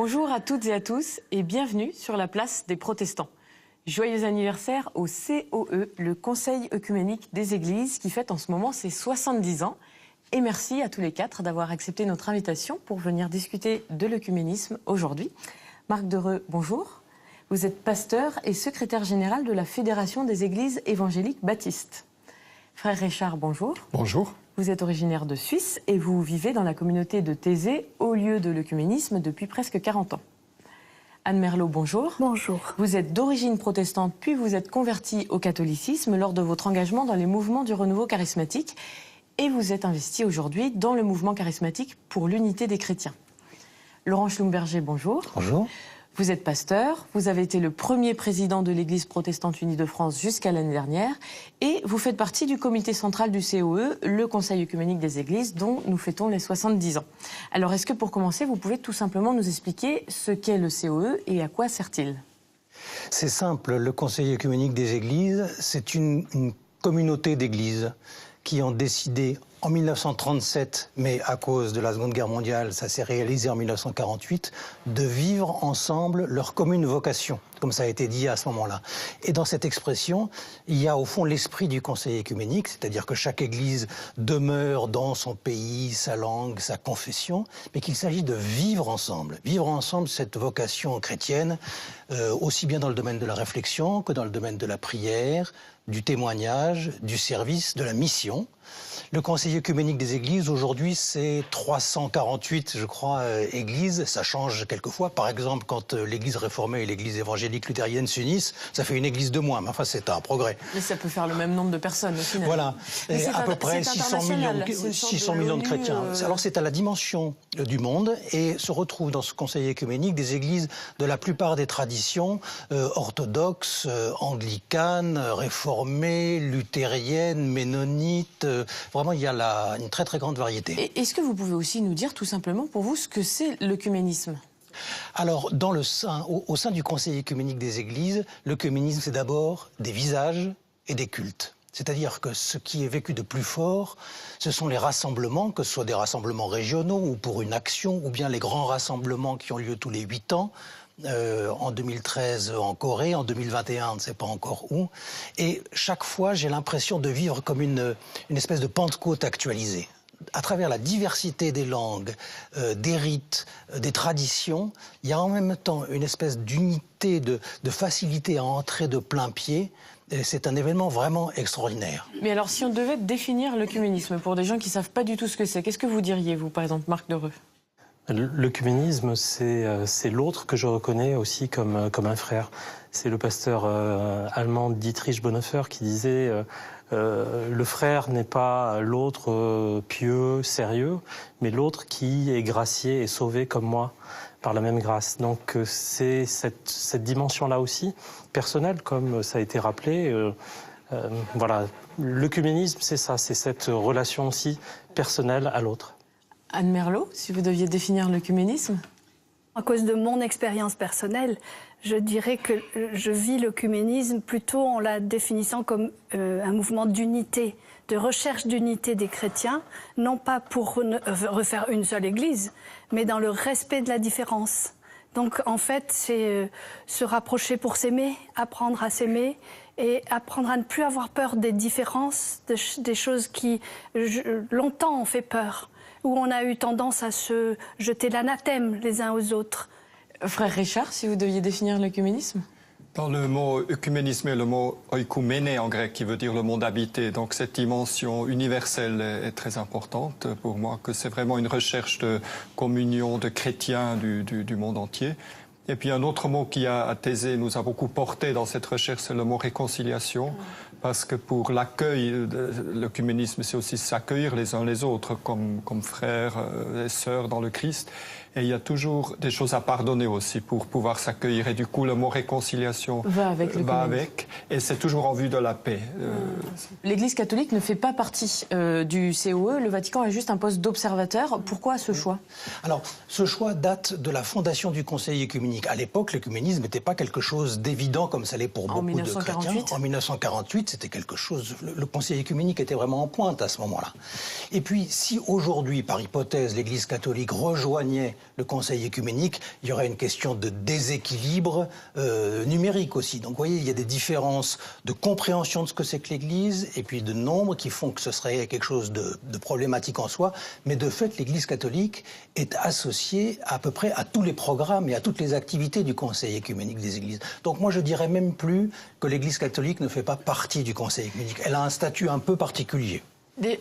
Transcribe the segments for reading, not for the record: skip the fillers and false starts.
Bonjour à toutes et à tous et bienvenue sur la place des protestants. Joyeux anniversaire au COE, le Conseil œcuménique des Églises, qui fête en ce moment ses 70 ans. Et merci à tous les quatre d'avoir accepté notre invitation pour venir discuter de l'œcuménisme aujourd'hui. Marc Dereux, bonjour. Vous êtes pasteur et secrétaire général de la Fédération des Églises évangéliques baptistes. Frère Richard, bonjour. Bonjour. Vous êtes originaire de Suisse et vous vivez dans la communauté de Thésée, au lieu de l'œcuménisme, depuis presque 40 ans. Anne Merlot, bonjour. Bonjour. Vous êtes d'origine protestante, puis vous êtes convertie au catholicisme lors de votre engagement dans les mouvements du renouveau charismatique. Et vous êtes investi aujourd'hui dans le mouvement charismatique pour l'unité des chrétiens. Laurent Schlumberger, bonjour. Bonjour. Vous êtes pasteur, vous avez été le premier président de l'Église protestante unie de France jusqu'à l'année dernière et vous faites partie du comité central du COE, le Conseil œcuménique des Églises, dont nous fêtons les 70 ans. Alors est-ce que pour commencer, vous pouvez tout simplement nous expliquer ce qu'est le COE et à quoi sert-il? C'est simple, le Conseil œcuménique des Églises, c'est une communauté d'églises qui ont décidé en 1937, mais à cause de la Seconde Guerre mondiale, ça s'est réalisé en 1948, de vivre ensemble leur commune vocation, comme ça a été dit à ce moment-là. Et dans cette expression, il y a au fond l'esprit du Conseil œcuménique, c'est-à-dire que chaque église demeure dans son pays, sa langue, sa confession, mais qu'il s'agit de vivre ensemble cette vocation chrétienne, aussi bien dans le domaine de la réflexion que dans le domaine de la prière, du témoignage, du service, de la mission. Le Conseil œcuménique des Églises, aujourd'hui, c'est 348, je crois, églises. Ça change quelquefois. Par exemple, quand l'Église réformée et l'Église évangélique luthérienne s'unissent, ça fait une église de moins. Mais enfin, c'est un progrès. Mais ça peut faire le même nombre de personnes, au final. Voilà. Et à peu près 600 millions de chrétiens. Alors, c'est à la dimension du monde et se retrouvent dans ce Conseil œcuménique des églises de la plupart des traditions orthodoxes, anglicanes, réformées, luthériennes, ménonites. Vraiment, il y a une très très grande variété. Est-ce que vous pouvez aussi nous dire tout simplement pour vous ce que c'est l'œcuménisme? Alors, au sein du Conseil œcuménique des Églises, l'œcuménisme, c'est d'abord des visages et des cultes. C'est-à-dire que ce qui est vécu de plus fort, ce sont les rassemblements, que ce soit des rassemblements régionaux ou pour une action, ou bien les grands rassemblements qui ont lieu tous les 8 ans, en 2013 en Corée, en 2021 on ne sait pas encore où. Et chaque fois, j'ai l'impression de vivre comme une espèce de Pentecôte actualisée. À travers la diversité des langues, des rites, des traditions, il y a en même temps une espèce d'unité, de facilité à entrer de plein pied. C'est un événement vraiment extraordinaire. Mais alors, si on devait définir l'œcuménisme pour des gens qui ne savent pas du tout ce que c'est, qu'est-ce que vous diriez, vous, par exemple, Marc Dereux? L'œcuménisme, c'est l'autre que je reconnais aussi comme un frère. C'est le pasteur allemand Dietrich Bonhoeffer qui disait le frère n'est pas l'autre pieux, sérieux, mais l'autre qui est gracié et sauvé comme moi par la même grâce. Donc c'est cette dimension-là aussi, personnelle, comme ça a été rappelé. Voilà, l'œcuménisme, c'est ça, c'est cette relation aussi personnelle à l'autre. Anne Merlot, si vous deviez définir l'œcuménisme? À cause de mon expérience personnelle, je dirais que je vis l'œcuménisme plutôt en la définissant comme un mouvement d'unité, de recherche d'unité des chrétiens, non pas pour refaire une seule église, mais dans le respect de la différence. Donc en fait, c'est se rapprocher pour s'aimer, apprendre à s'aimer et apprendre à ne plus avoir peur des différences, des choses qui longtemps ont fait peur, où on a eu tendance à se jeter l'anathème les uns aux autres. Frère Richard, si vous deviez définir l'œcuménisme? Dans le mot œcuménisme, il y a le mot oikoumene en grec qui veut dire le monde habité. Donc cette dimension universelle est très importante pour moi, que c'est vraiment une recherche de communion de chrétiens du monde entier. Et puis un autre mot qui à Thésée nous a beaucoup porté dans cette recherche, c'est le mot réconciliation. Parce que pour l'accueil, l'œcuménisme, c'est aussi s'accueillir les uns les autres comme frères et sœurs dans le Christ. Et il y a toujours des choses à pardonner aussi pour pouvoir s'accueillir. Et du coup, le mot réconciliation va avec. et c'est toujours en vue de la paix. L'Église catholique ne fait pas partie du COE. Le Vatican a juste un poste d'observateur. Pourquoi ce choix? Alors, ce choix date de la fondation du Conseil œcuménique. À l'époque, l'œcuménisme n'était pas quelque chose d'évident comme ça l'est pour beaucoup de chrétiens. En 1948, c'était quelque chose... Le Conseil œcuménique était vraiment en pointe à ce moment-là. Et puis, si aujourd'hui, par hypothèse, l'Église catholique rejoignait le Conseil œcuménique, il y aurait une question de déséquilibre numérique aussi. Donc, vous voyez, il y a des différences de compréhension de ce que c'est que l'Église et puis de nombre qui font que ce serait quelque chose de problématique en soi. Mais de fait, l'Église catholique est associée à peu près à tous les programmes et à toutes les activités du Conseil œcuménique des Églises. Donc moi, je dirais même plus que l'Église catholique ne fait pas partie du Conseil œcuménique. Elle a un statut un peu particulier.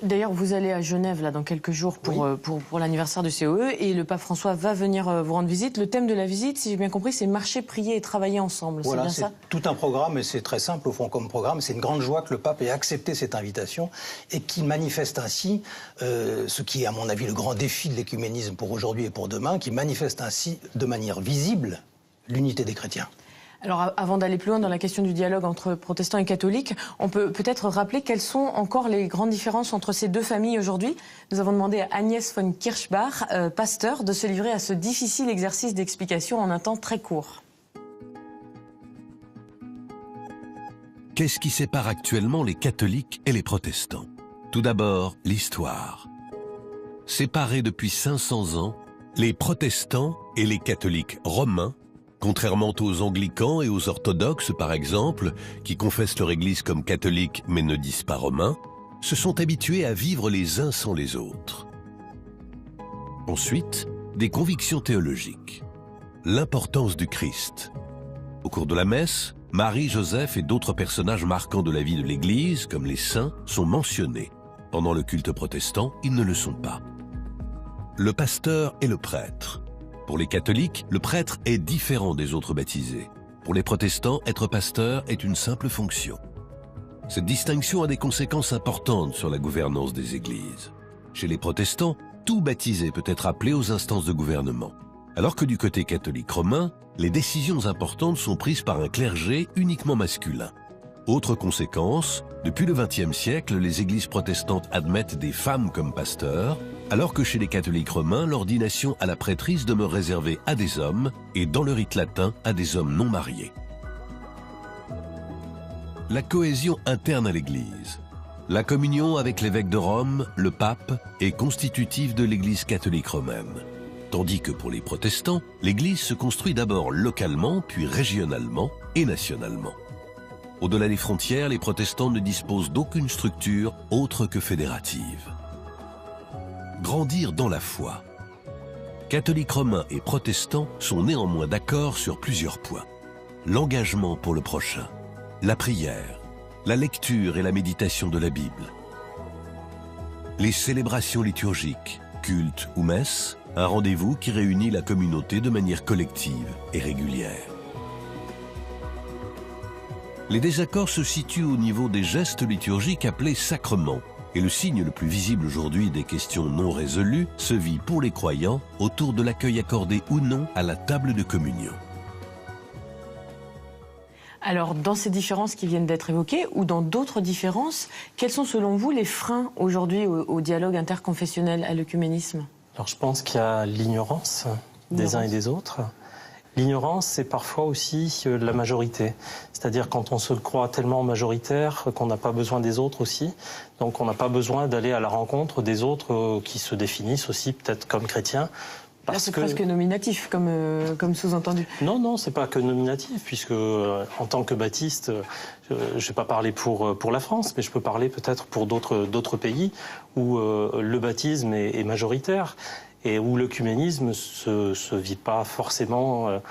D'ailleurs, vous allez à Genève là, dans quelques jours pour l'anniversaire du COE et le pape François va venir vous rendre visite. Le thème de la visite, si j'ai bien compris, c'est marcher, prier et travailler ensemble. Voilà, c'est bien ça? Tout un programme et c'est très simple au fond comme programme. C'est une grande joie que le pape ait accepté cette invitation et qu'il manifeste ainsi ce qui est à mon avis le grand défi de l'écuménisme pour aujourd'hui et pour demain, qui manifeste ainsi de manière visible l'unité des chrétiens. Alors, avant d'aller plus loin dans la question du dialogue entre protestants et catholiques, on peut peut-être rappeler quelles sont encore les grandes différences entre ces deux familles aujourd'hui. Nous avons demandé à Agnès von Kirchbach, pasteur, de se livrer à ce difficile exercice d'explication en un temps très court. Qu'est-ce qui sépare actuellement les catholiques et les protestants? Tout d'abord, l'histoire. Séparés depuis 500 ans, les protestants et les catholiques romains, contrairement aux anglicans et aux orthodoxes par exemple, qui confessent leur Église comme catholique mais ne disent pas romains, se sont habitués à vivre les uns sans les autres. Ensuite, des convictions théologiques. L'importance du Christ. Au cours de la messe, Marie, Joseph et d'autres personnages marquants de la vie de l'Église, comme les saints, sont mentionnés. Pendant le culte protestant, ils ne le sont pas. Le pasteur et le prêtre. Pour les catholiques, le prêtre est différent des autres baptisés. Pour les protestants, être pasteur est une simple fonction. Cette distinction a des conséquences importantes sur la gouvernance des églises. Chez les protestants, tout baptisé peut être appelé aux instances de gouvernement. Alors que du côté catholique romain, les décisions importantes sont prises par un clergé uniquement masculin. Autre conséquence, depuis le XXe siècle, les églises protestantes admettent des femmes comme pasteurs, alors que chez les catholiques romains, l'ordination à la prêtrise demeure réservée à des hommes et dans le rite latin à des hommes non mariés. La cohésion interne à l'Église. La communion avec l'évêque de Rome, le pape, est constitutive de l'Église catholique romaine. Tandis que pour les protestants, l'Église se construit d'abord localement, puis régionalement et nationalement. Au-delà des frontières, les protestants ne disposent d'aucune structure autre que fédérative. Grandir dans la foi. Catholiques romains et protestants sont néanmoins d'accord sur plusieurs points. L'engagement pour le prochain, la prière, la lecture et la méditation de la Bible, les célébrations liturgiques, cultes ou messes, un rendez-vous qui réunit la communauté de manière collective et régulière. Les désaccords se situent au niveau des gestes liturgiques appelés sacrements, et le signe le plus visible aujourd'hui des questions non résolues se vit pour les croyants autour de l'accueil accordé ou non à la table de communion. Alors, dans ces différences qui viennent d'être évoquées, ou dans d'autres différences, quels sont selon vous les freins aujourd'hui au dialogue interconfessionnel, à l'œcuménisme? Alors je pense qu'il y a l'ignorance des uns et des autres. L'ignorance, c'est parfois aussi la majorité. C'est-à-dire quand on se croit tellement majoritaire qu'on n'a pas besoin des autres aussi. Donc on n'a pas besoin d'aller à la rencontre des autres qui se définissent aussi peut-être comme chrétiens. Là, c'est presque nominatif comme sous-entendu. Non, c'est pas que nominatif, puisque en tant que baptiste, je vais pas parler pour la France, mais je peux parler peut-être pour d'autres pays où le baptisme est majoritaire et où l'œcuménisme se vit pas forcément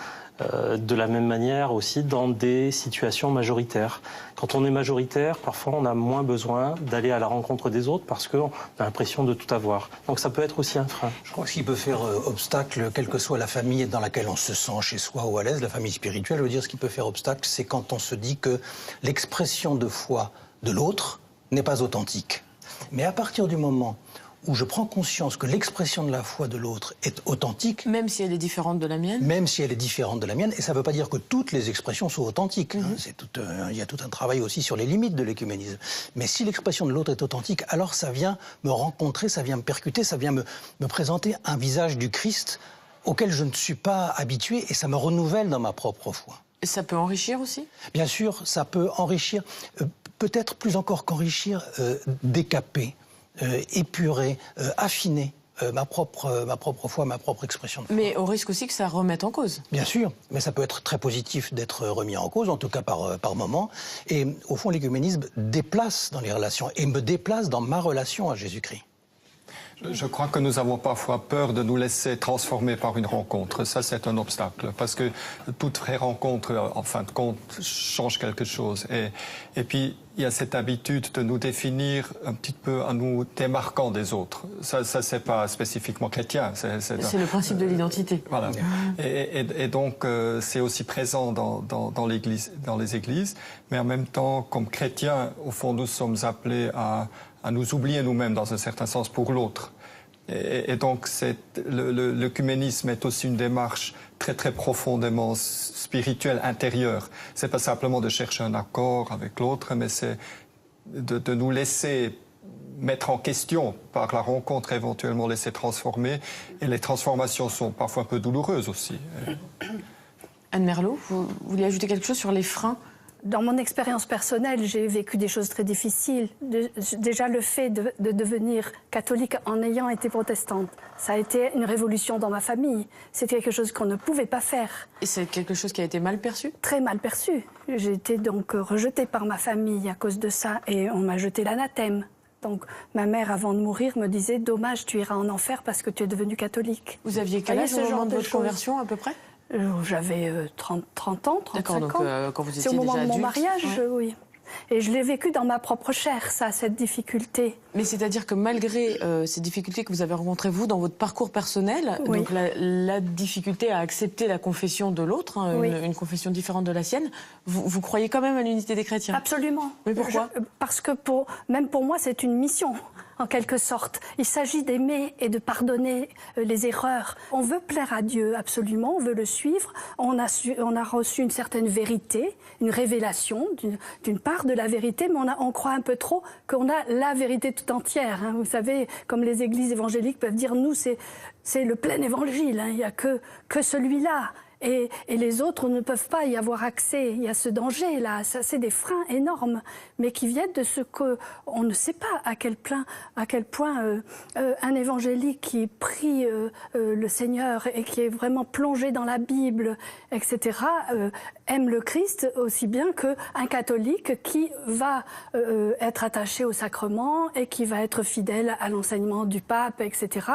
de la même manière aussi dans des situations majoritaires. Quand on est majoritaire, parfois on a moins besoin d'aller à la rencontre des autres parce qu'on a l'impression de tout avoir. Donc ça peut être aussi un frein. Je crois que ce qui peut faire obstacle, quelle que soit la famille dans laquelle on se sent chez soi ou à l'aise, la famille spirituelle, je veux dire, ce qui peut faire obstacle, c'est quand on se dit que l'expression de foi de l'autre n'est pas authentique. Mais à partir du moment où je prends conscience que l'expression de la foi de l'autre est authentique, Même si elle est différente de la mienne. même si elle est différente de la mienne, et ça ne veut pas dire que toutes les expressions sont authentiques. Hein. Il y a tout un travail aussi sur les limites de l'écuménisme. Mais si l'expression de l'autre est authentique, alors ça vient me rencontrer, ça vient me percuter, ça vient me présenter un visage du Christ auquel je ne suis pas habitué, et ça me renouvelle dans ma propre foi. Et ça peut enrichir aussi? Bien sûr, ça peut enrichir, peut-être plus encore qu'enrichir, décaper, épurer, affiner ma propre foi, ma propre expression de foi. Mais au risque aussi que ça remette en cause. Bien sûr, mais ça peut être très positif d'être remis en cause, en tout cas par moment. Et au fond, l'écuménisme déplace dans les relations et me déplace dans ma relation à Jésus-Christ. Je crois que nous avons parfois peur de nous laisser transformer par une rencontre. Ça, c'est un obstacle, parce que toute vraie rencontre, en fin de compte, change quelque chose. Et puis, il y a cette habitude de nous définir un petit peu en nous démarquant des autres. Ça c'est pas spécifiquement chrétien. C'est le principe de l'identité. Voilà. Et donc, c'est aussi présent dans les églises, mais en même temps, comme chrétiens, au fond, nous sommes appelés à nous oublier nous-mêmes dans un certain sens pour l'autre. Et donc, l'œcuménisme est aussi une démarche très, très profondément spirituelle, intérieure. C'est pas simplement de chercher un accord avec l'autre, mais c'est de nous laisser mettre en question par la rencontre, éventuellement laisser transformer. Et les transformations sont parfois un peu douloureuses aussi. Anne Merlot, vous voulez ajouter quelque chose sur les freins? Dans mon expérience personnelle, j'ai vécu des choses très difficiles. Déjà, le fait de devenir catholique en ayant été protestante, ça a été une révolution dans ma famille. C'est quelque chose qu'on ne pouvait pas faire. Et c'est quelque chose qui a été mal perçu? Très mal perçu. J'ai été donc rejetée par ma famille à cause de ça, et on m'a jeté l'anathème. Donc ma mère, avant de mourir, me disait « Dommage, tu iras en enfer parce que tu es devenue catholique ». Vous aviez quel âge au moment de votre conversion, à peu près? J'avais 30 ans, 35 D'accord, donc, ans. quand vous étiez c'est au moment déjà de mon adulte, mariage, ouais. oui. Et je l'ai vécu dans ma propre chair, ça, cette difficulté. Mais c'est-à-dire que malgré ces difficultés que vous avez rencontrées, vous, dans votre parcours personnel, Oui. donc la difficulté à accepter la confession de l'autre, hein, Oui. une confession différente de la sienne, vous croyez quand même à l'unité des chrétiens? Absolument. Mais pourquoi? Parce que même pour moi, c'est une mission, en quelque sorte. Il s'agit d'aimer et de pardonner les erreurs. On veut plaire à Dieu, absolument, on veut le suivre. On a reçu une certaine vérité, une révélation d'une part de la vérité, mais on croit un peu trop qu'on a la vérité tout entière. Hein. Vous savez, comme les églises évangéliques peuvent dire, nous, c'est le plein évangile, hein. Il n'y a que celui-là. Et les autres ne peuvent pas y avoir accès. Il y a ce danger-là. Ça, c'est des freins énormes, mais qui viennent de ce qu'on ne sait pas à quel point un évangélique qui prie le Seigneur et qui est vraiment plongé dans la Bible, etc., aime le Christ aussi bien qu'un catholique qui va être attaché au sacrement et qui va être fidèle à l'enseignement du pape, etc.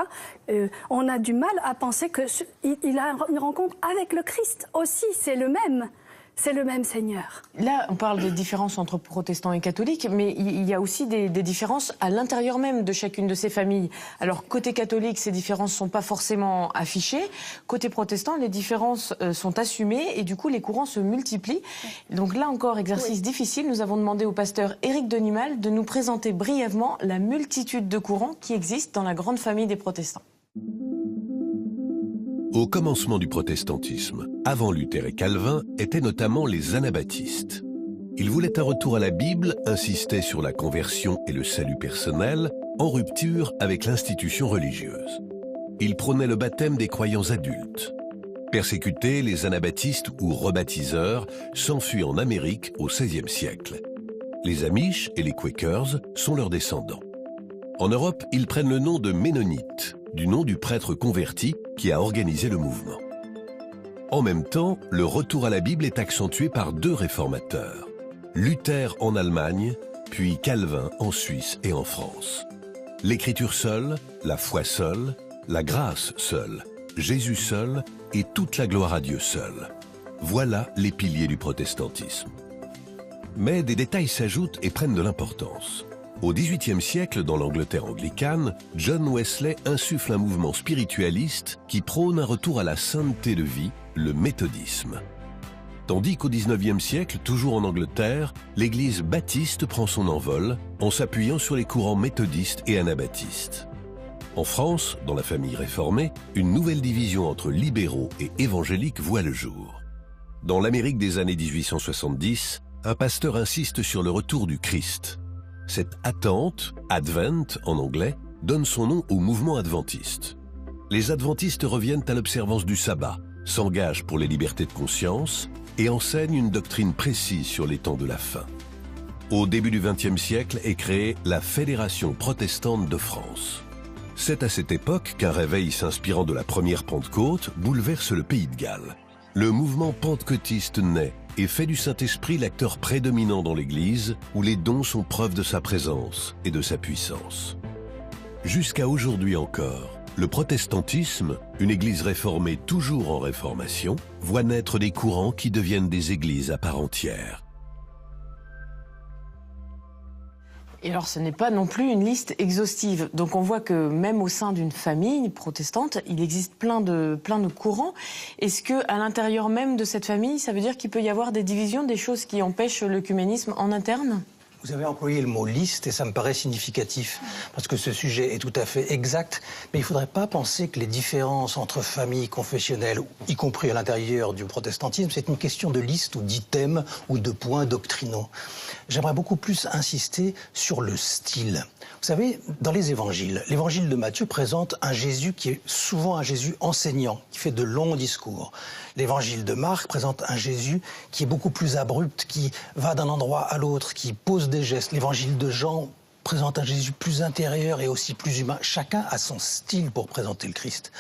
On a du mal à penser qu'il a une rencontre avec le Christ aussi, c'est le même Seigneur. Là, on parle des différences entre protestants et catholiques, mais il y a aussi des différences à l'intérieur même de chacune de ces familles. Alors, côté catholique, ces différences ne sont pas forcément affichées. Côté protestant, les différences sont assumées et du coup, les courants se multiplient. Donc là encore, exercice difficile. Nous avons demandé au pasteur Éric Denimal de nous présenter brièvement la multitude de courants qui existent dans la grande famille des protestants. Au commencement du protestantisme, avant Luther et Calvin, étaient notamment les anabaptistes. Ils voulaient un retour à la Bible, insistaient sur la conversion et le salut personnel, en rupture avec l'institution religieuse. Ils prônaient le baptême des croyants adultes. Persécutés, les anabaptistes ou rebaptiseurs s'enfuient en Amérique au XVIe siècle. Les Amish et les Quakers sont leurs descendants. En Europe, ils prennent le nom de Ménonites, du nom du prêtre converti qui a organisé le mouvement. En même temps, le retour à la Bible est accentué par deux réformateurs. Luther en Allemagne, puis Calvin en Suisse et en France. L'écriture seule, la foi seule, la grâce seule, Jésus seul et toute la gloire à Dieu seul. Voilà les piliers du protestantisme. Mais des détails s'ajoutent et prennent de l'importance. Au XVIIIe siècle, dans l'Angleterre anglicane, John Wesley insuffle un mouvement spiritualiste qui prône un retour à la sainteté de vie, le méthodisme. Tandis qu'au XIXe siècle, toujours en Angleterre, l'église baptiste prend son envol en s'appuyant sur les courants méthodistes et anabaptistes. En France, dans la famille réformée, une nouvelle division entre libéraux et évangéliques voit le jour. Dans l'Amérique des années 1870, un pasteur insiste sur le retour du Christ. Cette attente, Advent en anglais, donne son nom au mouvement adventiste. Les adventistes reviennent à l'observance du sabbat, s'engagent pour les libertés de conscience et enseignent une doctrine précise sur les temps de la fin. Au début du XXe siècle est créée la Fédération protestante de France. C'est à cette époque qu'un réveil s'inspirant de la première Pentecôte bouleverse le pays de Galles. Le mouvement pentecôtiste naît et fait du Saint-Esprit l'acteur prédominant dans l'Église, où les dons sont preuve de sa présence et de sa puissance. Jusqu'à aujourd'hui encore, le protestantisme, une Église réformée toujours en réformation, voit naître des courants qui deviennent des églises à part entière. Et alors, ce n'est pas non plus une liste exhaustive. Donc, on voit que même au sein d'une famille protestante, il existe plein de courants. Est-ce que, à l'intérieur même de cette famille, ça veut dire qu'il peut y avoir des divisions, des choses qui empêchent l'œcuménisme en interne ? Vous avez employé le mot liste et ça me paraît significatif parce que ce sujet est tout à fait exact. Mais il ne faudrait pas penser que les différences entre familles confessionnelles, y compris à l'intérieur du protestantisme, c'est une question de liste ou d'items ou de points doctrinaux. J'aimerais beaucoup plus insister sur le style. Vous savez, dans les évangiles, l'évangile de Matthieu présente un Jésus qui est souvent un Jésus enseignant, qui fait de longs discours. L'évangile de Marc présente un Jésus qui est beaucoup plus abrupt, qui va d'un endroit à l'autre, qui pose des gestes. L'évangile de Jean présente un Jésus plus intérieur et aussi plus humain. Chacun a son style pour présenter le Christ.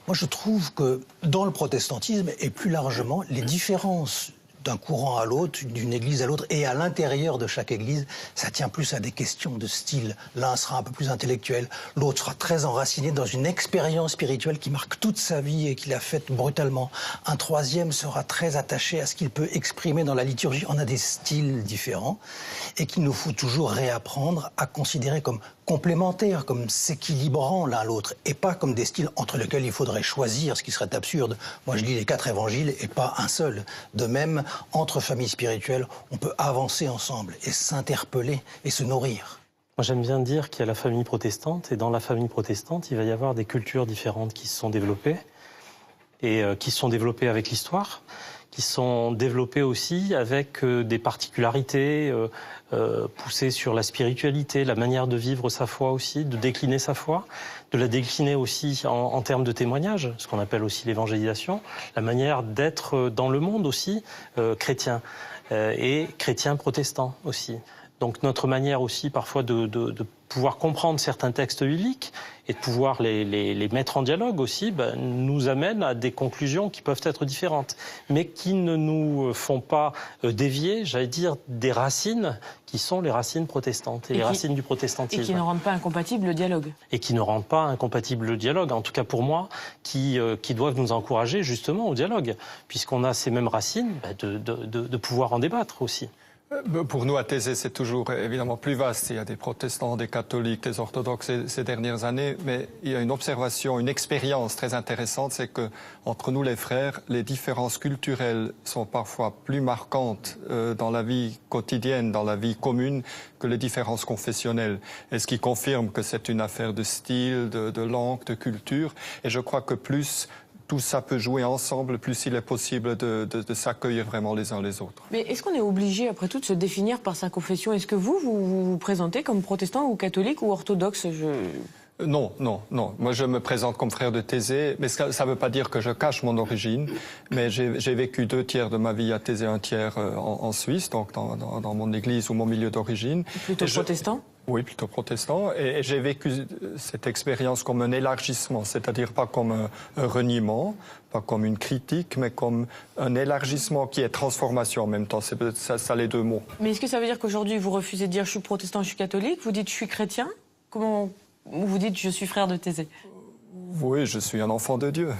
Moi, je trouve que dans le protestantisme, et plus largement, les différences d'un courant à l'autre, d'une église à l'autre, et à l'intérieur de chaque église, ça tient plus à des questions de style. L'un sera un peu plus intellectuel, l'autre sera très enraciné dans une expérience spirituelle qui marque toute sa vie et qu'il a faite brutalement. Un troisième sera très attaché à ce qu'il peut exprimer dans la liturgie. On a des styles différents et qu'il nous faut toujours réapprendre à considérer comme complémentaires, comme s'équilibrant l'un l'autre, et pas comme des styles entre lesquels il faudrait choisir, ce qui serait absurde. Moi, je lis les 4 évangiles et pas un seul. De même, entre familles spirituelles, on peut avancer ensemble et s'interpeller et se nourrir. Moi, j'aime bien dire qu'il y a la famille protestante, et dans la famille protestante, il va y avoir des cultures différentes qui se sont développées, et qui se sont développées avec l'histoire, qui sont développées aussi avec des particularités poussées sur la spiritualité, la manière de vivre sa foi aussi, de décliner sa foi, de la décliner aussi en termes de témoignage, ce qu'on appelle aussi l'évangélisation, la manière d'être dans le monde aussi chrétien, et chrétien protestant aussi. Donc notre manière aussi parfois de pouvoir comprendre certains textes bibliques et de pouvoir les mettre en dialogue aussi, nous amène à des conclusions qui peuvent être différentes, mais qui ne nous font pas dévier, j'allais dire, des racines qui sont les racines protestantes et les racines du protestantisme. Et qui ne rendent pas incompatible le dialogue. Et qui ne rendent pas incompatible le dialogue, en tout cas pour moi, qui doivent nous encourager justement au dialogue, puisqu'on a ces mêmes racines, de pouvoir en débattre aussi. Pour nous, à Thésée, c'est toujours évidemment plus vaste. Il y a des protestants, des catholiques, des orthodoxes ces dernières années, mais il y a une observation, une expérience très intéressante, c'est que entre nous les frères, les différences culturelles sont parfois plus marquantes dans la vie quotidienne, dans la vie commune, que les différences confessionnelles. Et ce qui confirme que c'est une affaire de style, de langue, de culture. Et je crois que plus tout ça peut jouer ensemble, plus il est possible de s'accueillir vraiment les uns les autres. Mais est-ce qu'on est obligé, après tout, de se définir par sa confession? Est-ce que vous vous présentez comme protestant ou catholique ou orthodoxe? Non. Moi, je me présente comme frère de Thésée, mais ça ne veut pas dire que je cache mon origine. Mais j'ai vécu 2 tiers de ma vie à Thésée, 1 tiers en Suisse, donc dans mon église ou mon milieu d'origine. Plutôt protestant? Oui, plutôt protestant. Et j'ai vécu cette expérience comme un élargissement, c'est-à-dire pas comme un reniement, pas comme une critique, mais comme un élargissement qui est transformation en même temps. C'est ça les 2 mots. Mais est-ce que ça veut dire qu'aujourd'hui, vous refusez de dire je suis protestant, je suis catholique? Vous dites je suis chrétien? Comment vous dites je suis frère de Thésée? Oui, je suis un enfant de Dieu.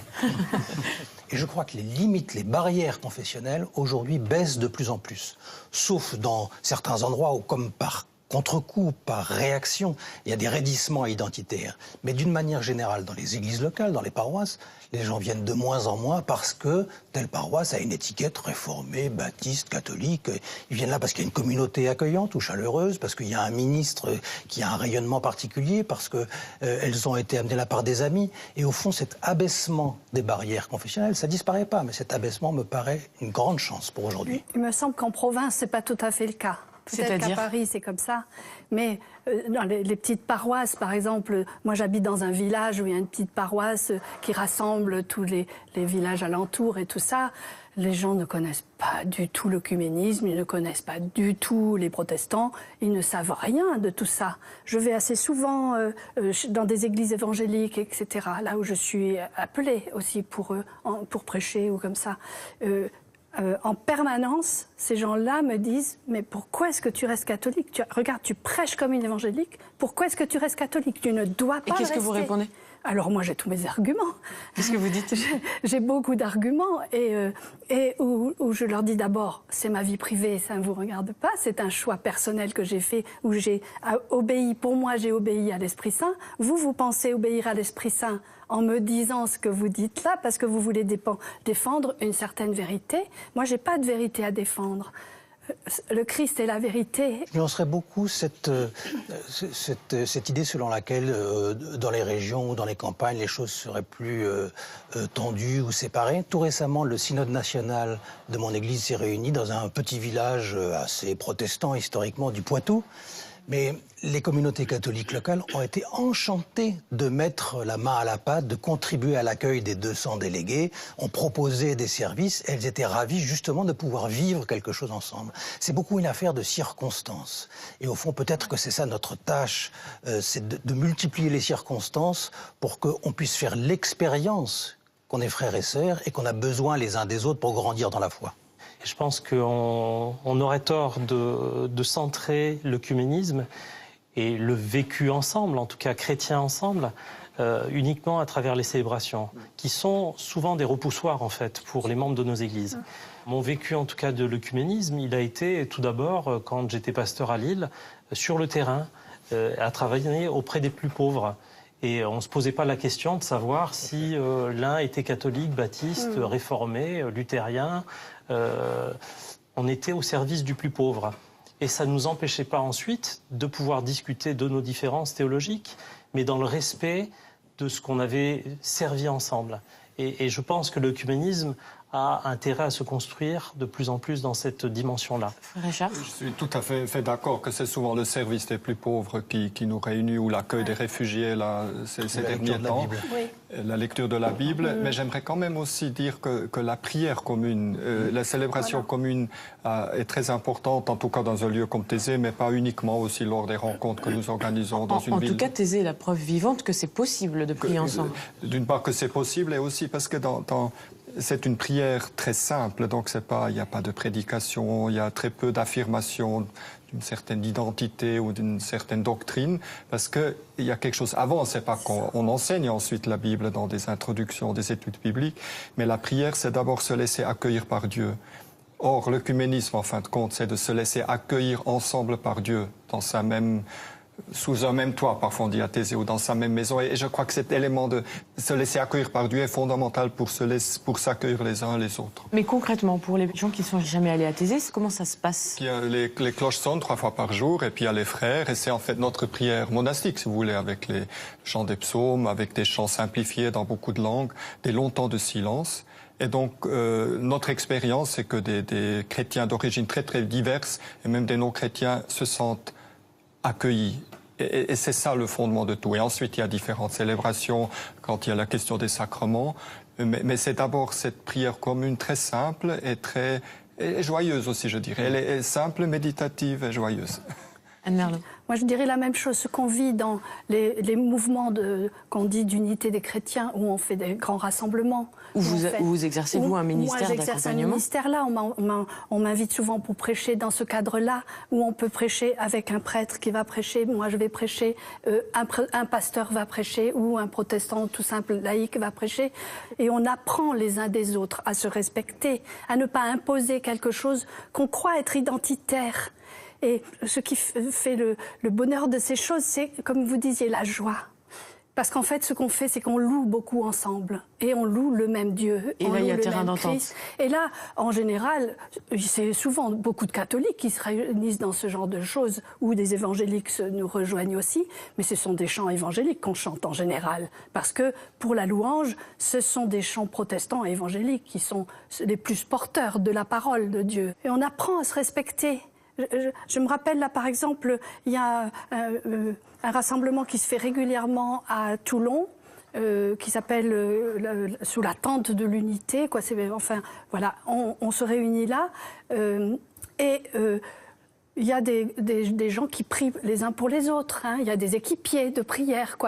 Et je crois que les limites, les barrières confessionnelles, aujourd'hui, baissent de plus en plus. Sauf dans certains endroits où, comme par contre-coup, par réaction. Il y a des raidissements identitaires. Mais d'une manière générale, dans les églises locales, dans les paroisses, les gens viennent de moins en moins parce que telle paroisse a une étiquette réformée, baptiste, catholique. Ils viennent là parce qu'il y a une communauté accueillante ou chaleureuse, parce qu'il y a un ministre qui a un rayonnement particulier, parce qu'elles ont été amenées là par des amis. Et au fond, cet abaissement des barrières confessionnelles, ça disparaît pas. Mais cet abaissement me paraît une grande chance pour aujourd'hui. Il me semble qu'en province, c'est pas tout à fait le cas. Peut-être qu'à Paris, c'est comme ça. Mais dans les petites paroisses, par exemple, moi j'habite dans un village où il y a une petite paroisse qui rassemble tous les villages alentours et tout ça. Les gens ne connaissent pas du tout l'œcuménisme, ils ne connaissent pas du tout les protestants, ils ne savent rien de tout ça. Je vais assez souvent dans des églises évangéliques, etc., là où je suis appelée aussi pour prêcher ou comme ça. En permanence, ces gens-là me disent « Mais pourquoi est-ce que tu restes catholique ? Regarde, tu prêches comme une évangélique. Pourquoi est-ce que tu restes catholique ? Tu ne dois pas rester. » Et qu'est-ce que vous répondez ? Alors moi, j'ai tous mes arguments. Qu'est-ce que vous dites ? J'ai beaucoup d'arguments et où je leur dis d'abord, c'est ma vie privée, ça ne vous regarde pas. C'est un choix personnel que j'ai fait où j'ai obéi. Pour moi, j'ai obéi à l'Esprit Saint. Vous pensez obéir à l'Esprit Saint en me disant ce que vous dites là parce que vous voulez défendre une certaine vérité. Moi, j'ai pas de vérité à défendre. Le Christ est la vérité. Je nuancerais beaucoup cette idée selon laquelle dans les régions ou dans les campagnes, les choses seraient plus tendues ou séparées. Tout récemment, le synode national de mon église s'est réuni dans un petit village assez protestant historiquement du Poitou. Mais les communautés catholiques locales ont été enchantées de mettre la main à la pâte, de contribuer à l'accueil des 200 délégués, ont proposé des services. Elles étaient ravies justement de pouvoir vivre quelque chose ensemble. C'est beaucoup une affaire de circonstances. Et au fond, peut-être que c'est ça notre tâche, c'est de multiplier les circonstances pour qu'on puisse faire l'expérience qu'on est frères et sœurs et qu'on a besoin les uns des autres pour grandir dans la foi. Je pense qu'on aurait tort de centrer l'œcuménisme et le vécu ensemble, en tout cas chrétien ensemble, uniquement à travers les célébrations, qui sont souvent des repoussoirs en fait pour les membres de nos églises. Mon vécu en tout cas de l'œcuménisme, il a été tout d'abord, quand j'étais pasteur à Lille, sur le terrain, à travailler auprès des plus pauvres. Et on ne se posait pas la question de savoir si l'un était catholique, baptiste, réformé, luthérien. On était au service du plus pauvre. Et ça ne nous empêchait pas ensuite de pouvoir discuter de nos différences théologiques, mais dans le respect de ce qu'on avait servi ensemble. Et je pense que l'œcuménisme a intérêt à se construire de plus en plus dans cette dimension-là. Richard ? Je suis tout à fait d'accord que c'est souvent le service des plus pauvres qui nous réunit, ou l'accueil des réfugiés là, ces derniers temps, la lecture de la Bible. Mais j'aimerais quand même aussi dire que la prière commune, la célébration commune est très importante, en tout cas dans un lieu comme Thésée, mais pas uniquement, aussi lors des rencontres que nous organisons dans une ville. En tout cas, Thésée est la preuve vivante que c'est possible de prier ensemble. D'une part que c'est possible, et aussi parce que c'est une prière très simple, donc il n'y a pas de prédication, il y a très peu d'affirmation d'une certaine identité ou d'une certaine doctrine, parce qu'il y a quelque chose avant, c'est pas qu'on enseigne ensuite la Bible dans des introductions, des études bibliques, mais la prière, c'est d'abord se laisser accueillir par Dieu. Or, l'œcuménisme, en fin de compte, c'est de se laisser accueillir ensemble par Dieu, sous un même toit, parfois on dit à Thésée, ou dans sa même maison. Et je crois que cet élément de se laisser accueillir par Dieu est fondamental pour s'accueillir les uns les autres. Mais concrètement, pour les gens qui ne sont jamais allés à Thésée, comment ça se passe ? Les cloches sonnent 3 fois par jour, et puis il y a les frères, et c'est en fait notre prière monastique, si vous voulez, avec les chants des psaumes, avec des chants simplifiés dans beaucoup de langues, des longs temps de silence. Et donc, notre expérience, c'est que des chrétiens d'origine très très diverses, et même des non-chrétiens, se sentent accueillis. Et c'est ça le fondement de tout. Et ensuite, il y a différentes célébrations quand il y a la question des sacrements. Mais c'est d'abord cette prière commune très simple et joyeuse aussi, je dirais. Elle est simple, méditative et joyeuse. Anne Merlot. Moi, je dirais la même chose. Ce qu'on vit dans les mouvements qu'on dit d'unité des chrétiens, où on fait des grands rassemblements. Où vous exercez, vous, un ministère d'accompagnement ? Moi, j'exerce un ministère là. On m'invite souvent pour prêcher dans ce cadre-là, où on peut prêcher avec un prêtre qui va prêcher. Moi, je vais prêcher. Un pasteur va prêcher, ou un protestant tout simple laïque va prêcher. Et on apprend les uns des autres à se respecter, à ne pas imposer quelque chose qu'on croit être identitaire. Et ce qui fait le bonheur de ces choses, c'est, comme vous disiez, la joie. Parce qu'en fait, ce qu'on fait, c'est qu'on loue beaucoup ensemble. Et on loue le même Dieu. Et là, il y a terrain d'entente. Et là, en général, c'est souvent beaucoup de catholiques qui se réunissent dans ce genre de choses, ou des évangéliques nous rejoignent aussi. Mais ce sont des chants évangéliques qu'on chante en général. Parce que, pour la louange, ce sont des chants protestants et évangéliques qui sont les plus porteurs de la parole de Dieu. Et on apprend à se respecter. Je me rappelle là, par exemple, il y a un rassemblement qui se fait régulièrement à Toulon, qui s'appelle Sous la tente de l'unité. Enfin, voilà, on se réunit là. Et il y a des gens qui prient les uns pour les autres. Hein. Il y a des équipiers de prière.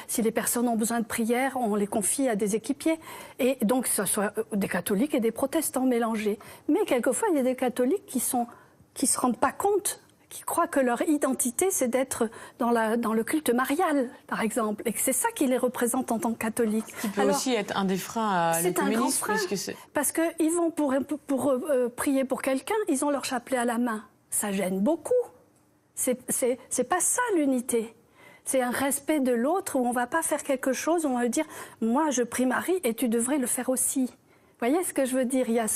Si les personnes ont besoin de prière, on les confie à des équipiers. Et donc, ce soit des catholiques et des protestants mélangés. Mais quelquefois, il y a des catholiques qui se rendent pas compte, qui croient que leur identité, c'est d'être dans le culte marial, par exemple, et que c'est ça qui les représente en tant que catholiques. Qui peut aussi être un des freins à l'écuménisme. C'est un grand frein, parce qu'ils vont pour prier pour quelqu'un, ils ont leur chapelet à la main. Ça gêne beaucoup. C'est pas ça l'unité. C'est un respect de l'autre où on va pas faire quelque chose, où on va dire « moi je prie Marie et tu devrais le faire aussi ». Vous voyez ce que je veux dire? Il y a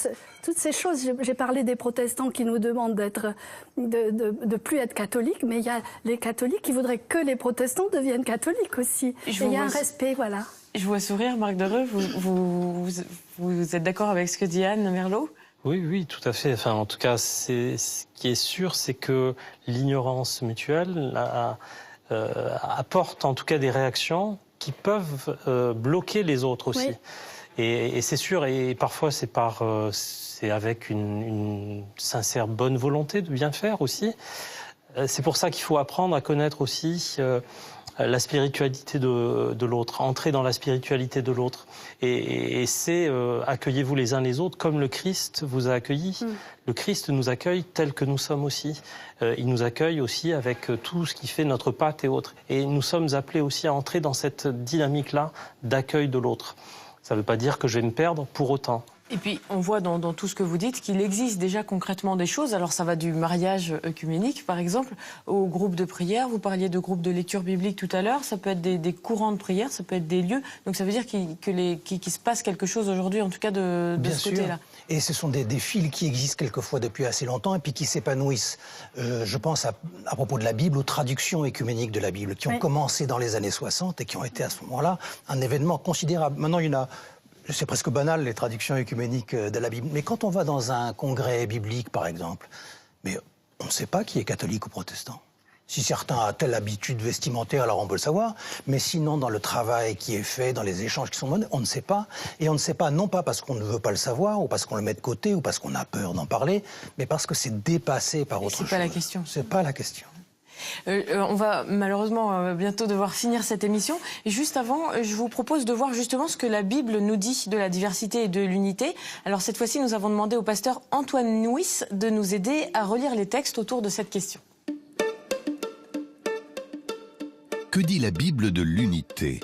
toutes ces choses. J'ai parlé des protestants qui nous demandent de plus être catholiques, mais il y a les catholiques qui voudraient que les protestants deviennent catholiques aussi. Et il y a un respect, voilà. Je vois sourire, Marc Dereux. Vous êtes d'accord avec ce que dit Anne Merlot? Oui, tout à fait. Enfin, en tout cas, ce qui est sûr, c'est que l'ignorance mutuelle apporte en tout cas des réactions qui peuvent bloquer les autres aussi. Oui. Et c'est sûr, et parfois c'est avec une sincère bonne volonté de bien faire aussi. C'est pour ça qu'il faut apprendre à connaître aussi la spiritualité de l'autre, entrer dans la spiritualité de l'autre. Et c'est accueillez-vous les uns les autres comme le Christ vous a accueillis. Le Christ nous accueille tel que nous sommes aussi. Il nous accueille aussi avec tout ce qui fait notre pâte et autres. Et nous sommes appelés aussi à entrer dans cette dynamique-là d'accueil de l'autre. Ça ne veut pas dire que je vais me perdre pour autant. Et puis, on voit dans tout ce que vous dites qu'il existe déjà concrètement des choses. Alors, ça va du mariage œcuménique, par exemple, au groupe de prière. Vous parliez de groupe de lecture biblique tout à l'heure. Ça peut être des courants de prière, ça peut être des lieux. Donc, ça veut dire qu'il se passe quelque chose aujourd'hui, en tout cas de ce côté-là. Et ce sont des fils qui existent quelquefois depuis assez longtemps et puis qui s'épanouissent. Je pense, à propos de la Bible, aux traductions œcuméniques de la Bible, qui ont commencé dans les années 60 et qui ont été à ce moment-là un événement considérable. Maintenant, il y en a... C'est presque banal, les traductions œcuméniques de la Bible. Mais quand on va dans un congrès biblique, par exemple, mais on ne sait pas qui est catholique ou protestant. Si certains ont telle habitude vestimentaire, alors on peut le savoir. Mais sinon, dans le travail qui est fait, dans les échanges qui sont menés, on ne sait pas. Et on ne sait pas, non pas parce qu'on ne veut pas le savoir, ou parce qu'on le met de côté, ou parce qu'on a peur d'en parler, mais parce que c'est dépassé par autre chose. C'est pas la question. C'est pas la question. On va malheureusement bientôt devoir finir cette émission. Et juste avant, je vous propose de voir justement ce que la Bible nous dit de la diversité et de l'unité. Alors cette fois-ci, nous avons demandé au pasteur Antoine Nuis de nous aider à relire les textes autour de cette question. Que dit la Bible de l'unité?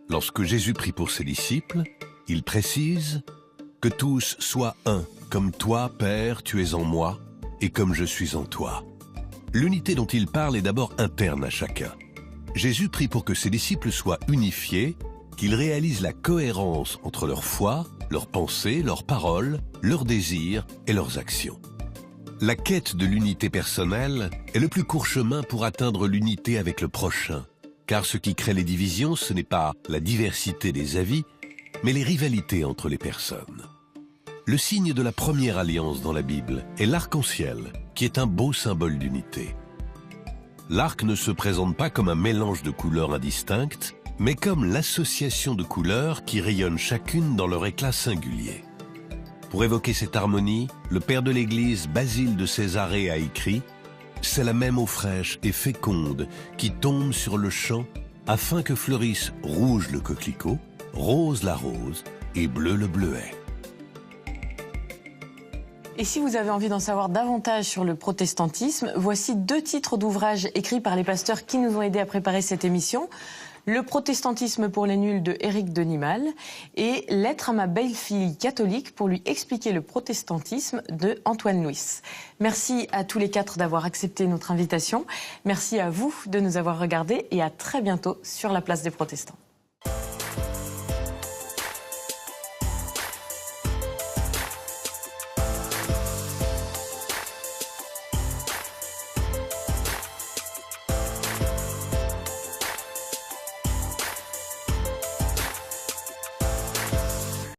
Lorsque Jésus prie pour ses disciples, il précise « Que tous soient un, comme toi, Père, tu es en moi, et comme je suis en toi ». L'unité dont il parle est d'abord interne à chacun. Jésus prie pour que ses disciples soient unifiés, qu'ils réalisent la cohérence entre leur foi, leurs pensées, leurs paroles, leurs désirs et leurs actions. La quête de l'unité personnelle est le plus court chemin pour atteindre l'unité avec le prochain, car ce qui crée les divisions, ce n'est pas la diversité des avis, mais les rivalités entre les personnes. Le signe de la première alliance dans la Bible est l'arc-en-ciel, qui est un beau symbole d'unité. L'arc ne se présente pas comme un mélange de couleurs indistinctes, mais comme l'association de couleurs qui rayonnent chacune dans leur éclat singulier. Pour évoquer cette harmonie, le père de l'Église, Basile de Césarée, a écrit « C'est la même eau fraîche et féconde qui tombe sur le champ afin que fleurisse rouge le coquelicot, rose la rose et bleu le bleuet. » Et si vous avez envie d'en savoir davantage sur le protestantisme, voici 2 titres d'ouvrages écrits par les pasteurs qui nous ont aidés à préparer cette émission. Le protestantisme pour les nuls de Éric Denimal et Lettre à ma belle-fille catholique pour lui expliquer le protestantisme de Antoine Louis. Merci à tous les 4 d'avoir accepté notre invitation. Merci à vous de nous avoir regardés et à très bientôt sur la place des protestants.